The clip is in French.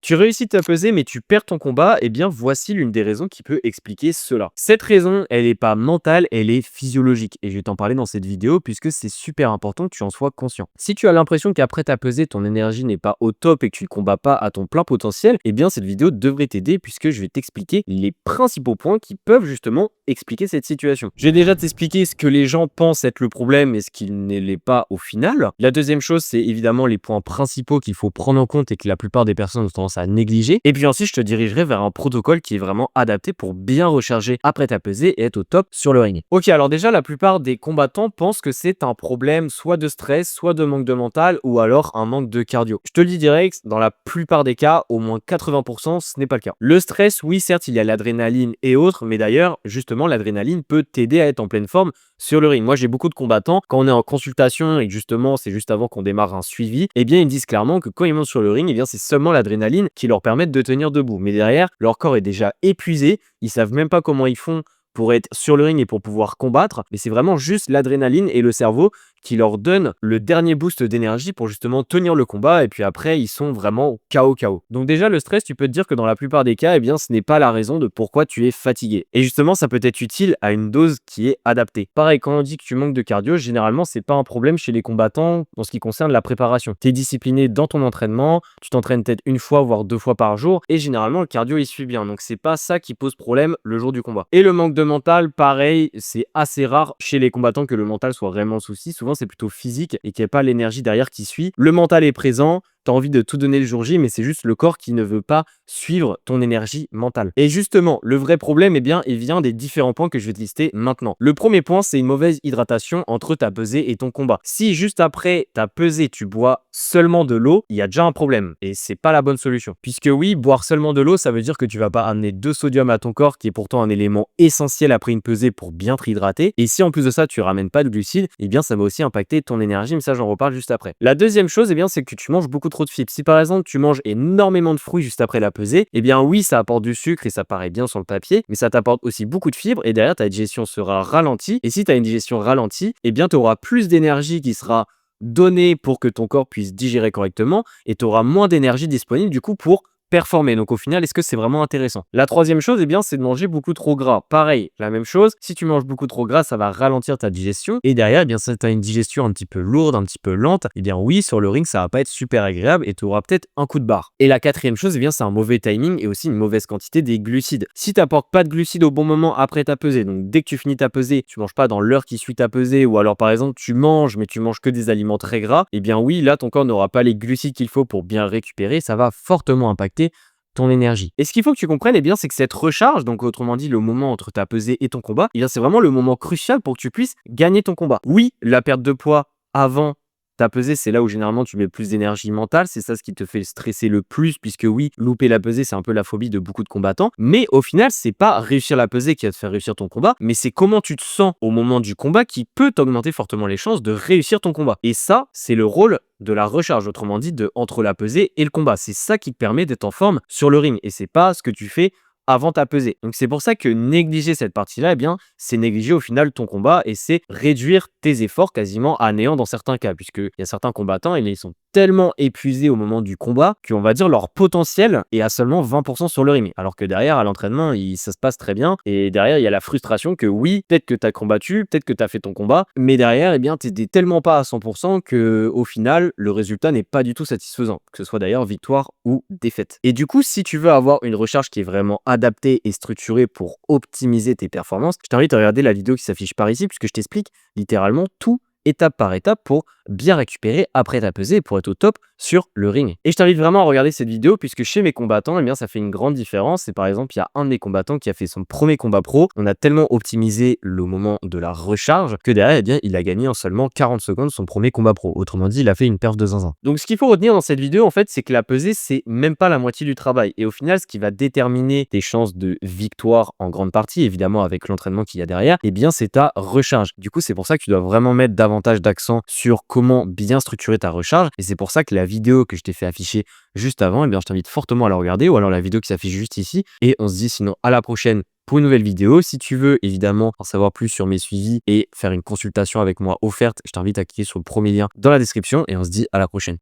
Tu réussis ta pesée, mais tu perds ton combat, eh bien voici l'une des raisons qui peut expliquer cela. Cette raison, elle n'est pas mentale, elle est physiologique. Et je vais t'en parler dans cette vidéo puisque c'est super important que tu en sois conscient. Si tu as l'impression qu'après ta pesée, ton énergie n'est pas au top et que tu ne combats pas à ton plein potentiel, eh bien cette vidéo devrait t'aider puisque je vais t'expliquer les principaux points qui peuvent justement expliquer cette situation. Je vais déjà t'expliquer ce que les gens pensent être le problème et ce qui ne l'est pas au final. La deuxième chose, c'est évidemment les points principaux qu'il faut prendre en compte et que la plupart des personnes ont tendance à négliger. Et puis ensuite, je te dirigerai vers un protocole qui est vraiment adapté pour bien recharger après ta pesée et être au top sur le ring. Ok, alors déjà, la plupart des combattants pensent que c'est un problème soit de stress, soit de manque de mental ou alors un manque de cardio. Je te le dis direct, dans la plupart des cas, au moins 80%, ce n'est pas le cas. Le stress, oui, certes, il y a l'adrénaline et autres, mais d'ailleurs, justement, l'adrénaline peut t'aider à être en pleine forme sur le ring. Moi, j'ai beaucoup de combattants, quand on est en consultation et que justement, c'est juste avant qu'on démarre un suivi, eh bien, ils disent clairement que quand ils montent sur le ring, eh bien, c'est seulement l'adrénaline qui leur permet de tenir debout. Mais derrière, leur corps est déjà épuisé, ils savent même pas comment ils font pour être sur le ring et pour pouvoir combattre, mais c'est vraiment juste l'adrénaline et le cerveau qui leur donnent le dernier boost d'énergie pour justement tenir le combat, et puis après ils sont vraiment KO. Donc déjà le stress, tu peux te dire que dans la plupart des cas, eh bien ce n'est pas la raison de pourquoi tu es fatigué. Et justement ça peut être utile à une dose qui est adaptée. Pareil, quand on dit que tu manques de cardio, généralement c'est pas un problème chez les combattants en ce qui concerne la préparation. Tu es discipliné dans ton entraînement, tu t'entraînes peut-être une fois voire deux fois par jour, et généralement le cardio il suit bien, donc c'est pas ça qui pose problème le jour du combat. Et le manque de mental, pareil, c'est assez rare chez les combattants que le mental soit vraiment le souci. Souvent c'est plutôt physique et qu'il n'y a pas l'énergie derrière qui suit. Le mental est présent, tu as envie de tout donner le jour J, mais c'est juste le corps qui ne veut pas suivre ton énergie mentale. Et justement, le vrai problème, eh bien, il vient des différents points que je vais te lister maintenant. Le premier point, c'est une mauvaise hydratation entre ta pesée et ton combat. Si juste après ta pesée, tu bois seulement de l'eau, il y a déjà un problème et c'est pas la bonne solution. Puisque oui, boire seulement de l'eau, ça veut dire que tu vas pas amener de sodium à ton corps, qui est pourtant un élément essentiel après une pesée pour bien te hydrater. Et si en plus de ça, tu ramènes pas de glucides, eh bien, ça va aussi impacter ton énergie, mais ça, j'en reparle juste après. La deuxième chose, eh bien, c'est que tu manges beaucoup trop de fibres. Si par exemple, tu manges énormément de fruits juste après la pesée, eh bien oui, ça apporte du sucre et ça paraît bien sur le papier, mais ça t'apporte aussi beaucoup de fibres et derrière, ta digestion sera ralentie. Et si tu as une digestion ralentie, eh bien, tu auras plus d'énergie qui sera donnée pour que ton corps puisse digérer correctement et tu auras moins d'énergie disponible du coup pour performer. Donc au final, est-ce que c'est vraiment intéressant? La troisième chose, eh bien, c'est de manger beaucoup trop gras. Pareil, la même chose, si tu manges beaucoup trop gras, ça va ralentir ta digestion. Et derrière, eh bien, si tu as une digestion un petit peu lourde, un petit peu lente, eh bien oui, sur le ring, ça va pas être super agréable et tu auras peut-être un coup de barre. Et la quatrième chose, eh bien, c'est un mauvais timing et aussi une mauvaise quantité des glucides. Si tu n'apportes pas de glucides au bon moment après ta pesée, donc dès que tu finis ta pesée, tu manges pas dans l'heure qui suit ta pesée, ou alors par exemple, tu manges, mais tu manges que des aliments très gras, eh bien oui, là, ton corps n'aura pas les glucides qu'il faut pour bien récupérer, ça va fortement impacter ton énergie. Et ce qu'il faut que tu comprennes, eh bien, c'est que cette recharge, donc autrement dit le moment entre ta pesée et ton combat, eh bien, c'est vraiment le moment crucial pour que tu puisses gagner ton combat. Oui, la perte de poids avant ta pesée, c'est là où généralement tu mets le plus d'énergie mentale, c'est ça ce qui te fait stresser le plus, puisque oui, louper la pesée, c'est un peu la phobie de beaucoup de combattants, mais au final, c'est pas réussir la pesée qui va te faire réussir ton combat, mais c'est comment tu te sens au moment du combat qui peut augmenter fortement les chances de réussir ton combat. Et ça, c'est le rôle de la recharge, autrement dit, de entre la pesée et le combat. C'est ça qui te permet d'être en forme sur le ring, et c'est pas ce que tu fais avant ta pesée. Donc c'est pour ça que négliger cette partie-là, eh bien, c'est négliger au final ton combat et c'est réduire tes efforts quasiment à néant dans certains cas, puisqu'il y a certains combattants, et ils sont tellement épuisés au moment du combat qu'on va dire leur potentiel est à seulement 20% sur le ring. Alors que derrière, à l'entraînement, ça se passe très bien. Et derrière, il y a la frustration que oui, peut-être que tu as combattu, peut-être que tu as fait ton combat, mais derrière, eh bien, tu n'étais tellement pas à 100% que au final, le résultat n'est pas du tout satisfaisant, que ce soit d'ailleurs victoire ou défaite. Et du coup, si tu veux avoir une recharge qui est vraiment adaptée et structurée pour optimiser tes performances, je t'invite à regarder la vidéo qui s'affiche par ici, puisque je t'explique littéralement tout étape par étape pour bien récupérer après ta pesée et pour être au top sur le ring. Et je t'invite vraiment à regarder cette vidéo puisque chez mes combattants, eh bien, ça fait une grande différence. Et par exemple, il y a un de mes combattants qui a fait son premier combat pro. On a tellement optimisé le moment de la recharge que derrière, eh bien, il a gagné en seulement 40 secondes son premier combat pro. Autrement dit, il a fait une perf de zinzin. Donc, ce qu'il faut retenir dans cette vidéo, en fait, c'est que la pesée, c'est même pas la moitié du travail. Et au final, ce qui va déterminer tes chances de victoire en grande partie, évidemment, avec l'entraînement qu'il y a derrière, eh bien, c'est ta recharge. Du coup, c'est pour ça que tu dois vraiment mettre davantage d'accent sur comment bien structurer ta recharge. Et c'est pour ça que la vidéo que je t'ai fait afficher juste avant, eh bien, je t'invite fortement à la regarder, ou alors la vidéo qui s'affiche juste ici. Et on se dit sinon à la prochaine pour une nouvelle vidéo. Si tu veux évidemment en savoir plus sur mes suivis et faire une consultation avec moi offerte, je t'invite à cliquer sur le premier lien dans la description et on se dit à la prochaine.